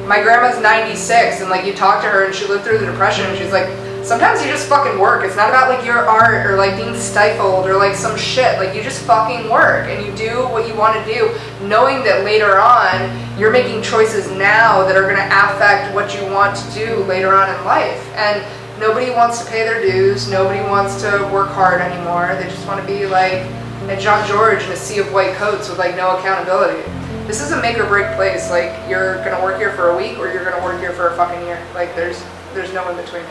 My grandma's 96, and like you talk to her and she lived through the Depression, and she's like, sometimes you just fucking work. It's not about like your art or like being stifled or like some shit. Like you just fucking work and you do what you want to do, knowing that later on you're making choices now that are going to affect what you want to do later on in life. And nobody wants to pay their dues. Nobody wants to work hard anymore. They just want to be like at John George in a sea of white coats with like no accountability. This is a make or break place. Like you're going to work here for a week or you're going to work here for a fucking year. Like there's no in between.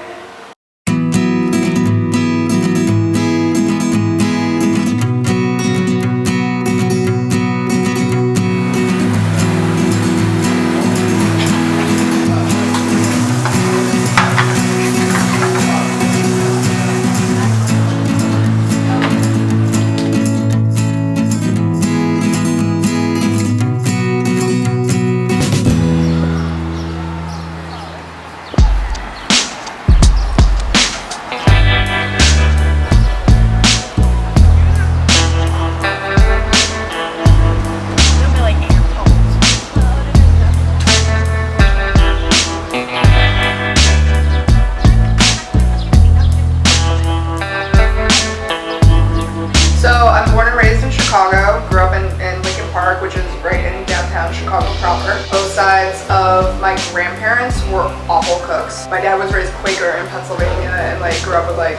Both sides of my grandparents were awful cooks. My dad was raised Quaker in Pennsylvania and like grew up with like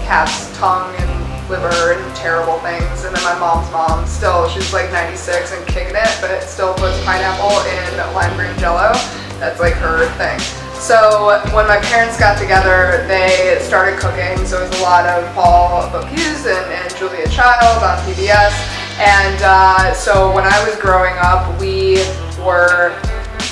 cat's tongue and liver and terrible things. And then my mom's mom, still, she's like 96 and kicking it, but still puts pineapple in lime green jello. That's like her thing. So when my parents got together, they started cooking. So it was a lot of Paul Bocuse and Julia Child on PBS. And so when I was growing up, we were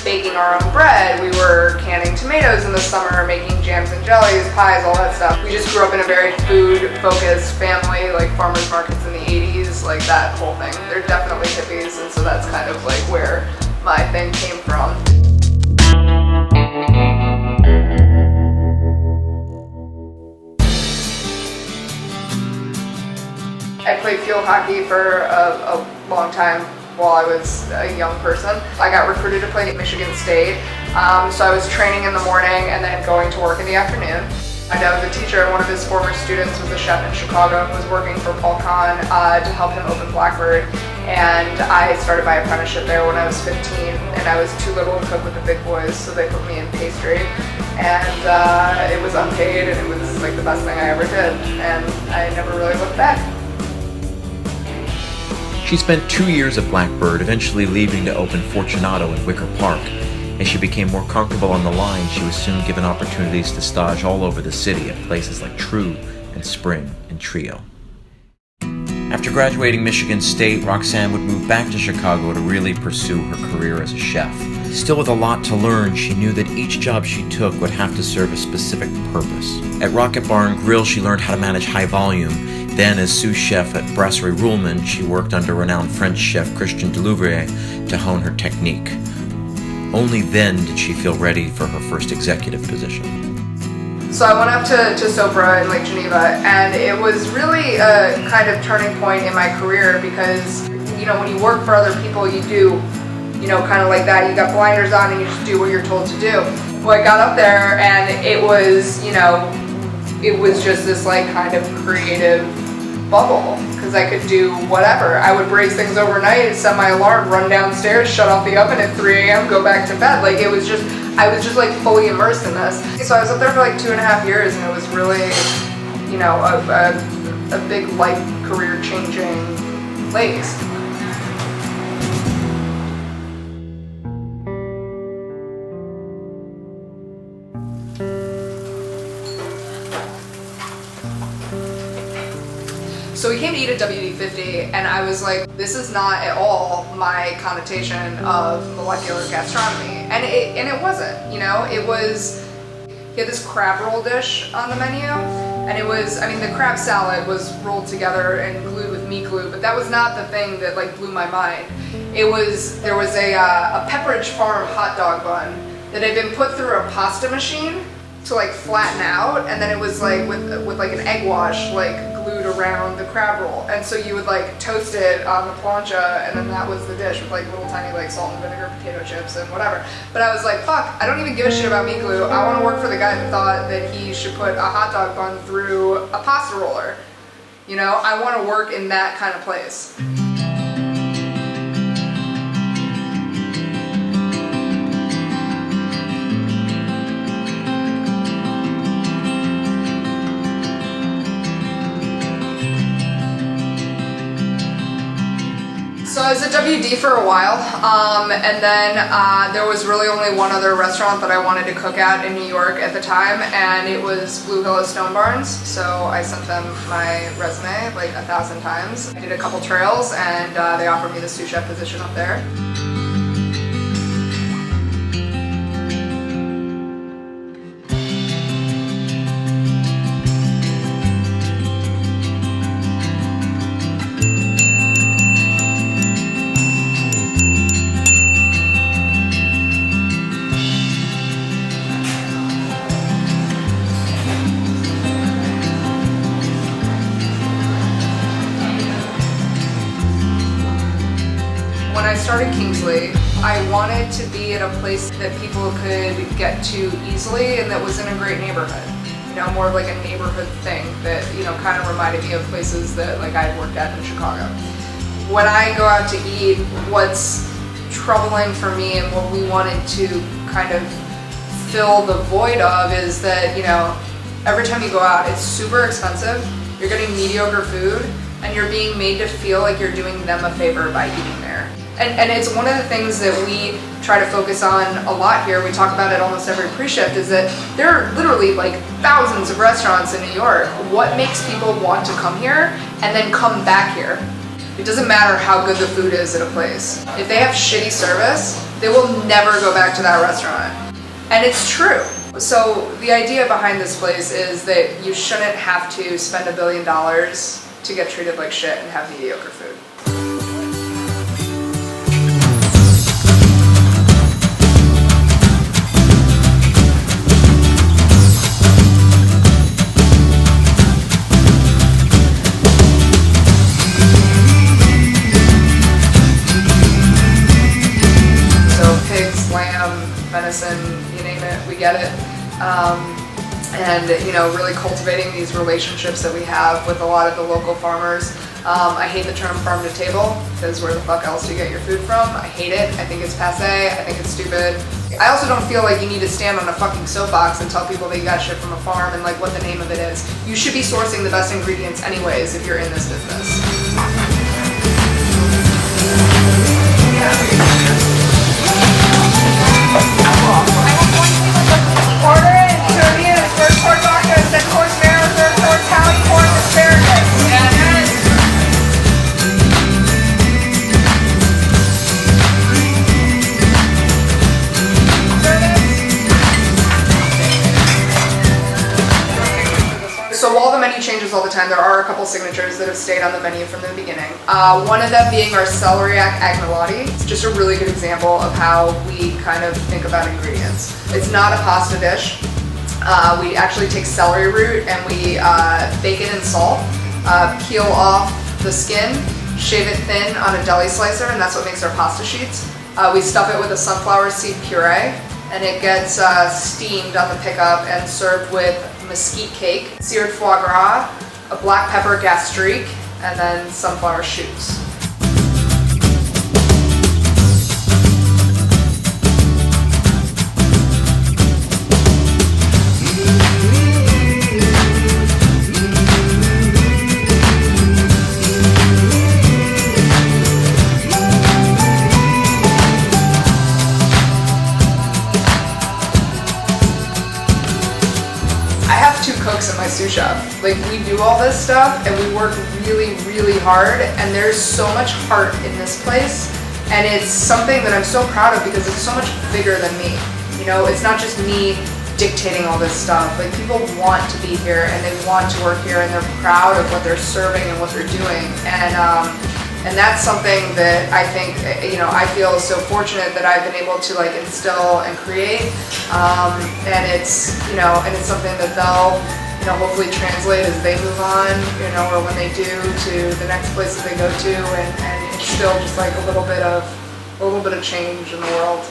baking our own bread. We were canning tomatoes in the summer, making jams and jellies, pies, all that stuff. We just grew up in a very food-focused family, like farmers markets in the 80s, like that whole thing. They're definitely hippies, and so that's kind of like where my thing came from. I played field hockey for a long time while I was a young person. I got recruited to play at Michigan State, so I was training in the morning and then going to work in the afternoon. My dad was a teacher, and one of his former students was a chef in Chicago and was working for Paul Kahn to help him open Blackbird. And I started my apprenticeship there when I was 15, and I was too little to cook with the big boys, so they put me in pastry. And it was unpaid, and it was like the best thing I ever did, and I never really looked back. She spent 2 years at Blackbird, eventually leaving to open Fortunato in Wicker Park. As she became more comfortable on the line, she was soon given opportunities to stage all over the city at places like True and Spring and Trio. After graduating Michigan State, Roxanne would move back to Chicago to really pursue her career as a chef. Still with a lot to learn, she knew that each job she took would have to serve a specific purpose. At Rocket Barn Grill, she learned how to manage high volume. Then, as sous chef at Brasserie Ruhlmann, she worked under renowned French chef Christian Delouvrier to hone her technique. Only then did she feel ready for her first executive position. So I went up to Sopra in Lake Geneva, and it was really a kind of turning point in my career because, you know, when you work for other people, you do, you know, kind of like that. You got blinders on and you just do what you're told to do. Well, I got up there and it was, you know, it was just this like kind of creative bubble because I could do whatever. I would braise things overnight, set my alarm, run downstairs, shut off the oven at 3 a.m., go back to bed. Like it was just, I was just like fully immersed in this. So I was up there for like 2.5 years, and it was really, you know, a big life career changing place. So we came to eat at WD-50, and I was like, this is not at all my connotation of molecular gastronomy. And it wasn't, you know, it was, he had this crab roll dish on the menu, and it was, I mean, the crab salad was rolled together and glued with meat glue, but that was not the thing that like blew my mind. It was, there was a Pepperidge Farm hot dog bun that had been put through a pasta machine to like flatten out, and then it was like with like an egg wash like glued around the crab roll. And so you would like toast it on the plancha, and then that was the dish with like little tiny like salt and vinegar potato chips and whatever. But I was like, fuck, I don't even give a shit about meat glue. I want to work for the guy that thought that he should put a hot dog bun through a pasta roller. You know, I want to work in that kind of place. So I was at WD for a while, and then there was really only one other restaurant that I wanted to cook at in New York at the time, and it was Blue Hill at Stone Barns. So I sent them my resume like 1,000 times. I did a couple trails, and they offered me the sous chef position up there. When I started Kingsley, I wanted to be at a place that people could get to easily and that was in a great neighborhood. You know, more of like a neighborhood thing that, you know, kind of reminded me of places that like I had worked at in Chicago. When I go out to eat, what's troubling for me and what we wanted to kind of fill the void of is that, you know, every time you go out, it's super expensive, you're getting mediocre food, and you're being made to feel like you're doing them a favor by eating there. And it's one of the things that we try to focus on a lot here. We talk about it almost every pre-shift, is that there are literally like thousands of restaurants in New York. What makes people want to come here and then come back here? It doesn't matter how good the food is at a place. If they have shitty service, they will never go back to that restaurant. And it's true. So the idea behind this place is that you shouldn't have to spend $1 billion to get treated like shit and have mediocre food. Venison, you name it, we get it. And you know, really cultivating these relationships that we have with a lot of the local farmers. I hate the term farm to table, because where the fuck else do you get your food from? I hate it. I think it's passé. I think it's stupid. I also don't feel like you need to stand on a fucking soapbox and tell people that you got shit from a farm and like what the name of it is. You should be sourcing the best ingredients anyways if you're in this business. Order it in Caribbean, first course vodka, second course marrow, third course Italian course asparagus. So while the menu changes all the time, there are a couple signatures that have stayed on the menu from the beginning. One of them being our celeriac agnolotti. It's just a really good example of how we kind of think about ingredients. It's not a pasta dish. We actually take celery root and we bake it in salt, peel off the skin, shave it thin on a deli slicer, and that's what makes our pasta sheets. We stuff it with a sunflower seed puree, and it gets steamed on the pickup and served with mesquite cake, seared foie gras, a black pepper gastrique, and then sunflower shoots. Cooks in my sous chef. Like, we do all this stuff and we work really, really hard, and there's so much heart in this place, and it's something that I'm so proud of because it's so much bigger than me. You know, it's not just me dictating all this stuff. Like, people want to be here and they want to work here, and they're proud of what they're serving and what they're doing, and that's something that I think, you know, I feel so fortunate that I've been able to like instill and create, and it's, you know, and it's something that they'll you know, hopefully translate as they move on, you know, or when they do, to the next places they go to, and it's still just like a little bit of change in the world.